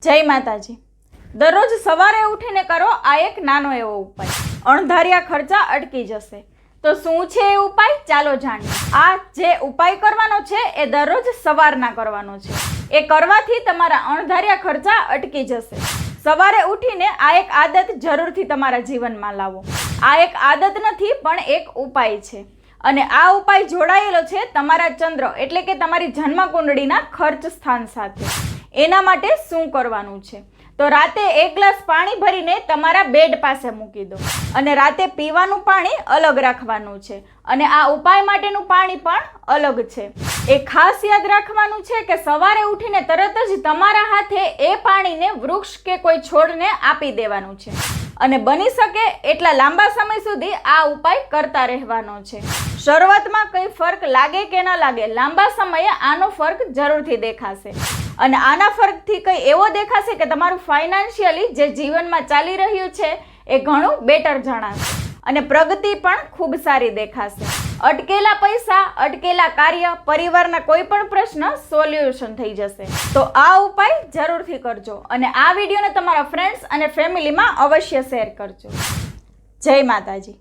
જય માતાજી। દરરોજ સવારે ઉઠીને કરો આ એક નાનો એવો ઉપાય, અણધાર્યા ખર્ચા અટકી જશે। તો શું છે એ ઉપાય, ચાલો જાણીએ। આ જે ઉપાય કરવાનો છે એ દરરોજ સવારના કરવાનો છે। એ કરવાથી તમારા અણધાર્યા ખર્ચા અટકી જશે। સવારે ઉઠીને આ એક આદત જરૂરથી તમારા જીવનમાં લાવો। આ એક આદત નથી પણ એક ઉપાય છે અને આ ઉપાય જોડાયેલો છે તમારા ચંદ્ર એટલે કે તમારી જન્મકુંડળીના ખર્ચ સ્થાન સાથે। એના માટે શું કરવાનું છે, તો રાતે 1 ગ્લાસ પાણી ભરીને તમારા બેડ પાસે મૂકી દો અને રાતે પીવાનું પાણી અલગ રાખવાનું છે અને આ ઉપાય માટેનું પાણી પણ અલગ છે। એ ખાસ યાદ રાખવાનું છે કે સવારે ઉઠીને તરત જ તમારા હાથે એ પાણીને વૃક્ષ કે કોઈ છોડને આપી દેવાનું છે અને બની શકે એટલા લાંબા સમય સુધી આ ઉપાય કરતા રહેવાનો છે। શરૂઆતમાં કંઈ ફરક લાગે કે ના લાગે, લાંબા સમયે આનો ફરક જરૂરથી દેખાશે અને આના ફરકથી કંઈ એવો દેખાશે કે તમારું ફાઇનાન્શિયલી જે જીવનમાં ચાલી રહ્યું છે એ ઘણું બેટર જણાશે અને પ્રગતિ પણ ખૂબ સારી દેખાશે। અટકેલા પૈસા, અટકેલા કાર્ય, પરિવારના કોઈ પણ પ્રશ્ન સોલ્યુશન થઈ જશે। તો આ ઉપાય જરૂરથી કરજો અને આ વિડીયોને તમારા ફ્રેન્ડ્સ અને ફેમિલીમાં અવશ્ય શેર કરજો। જય માતાજી।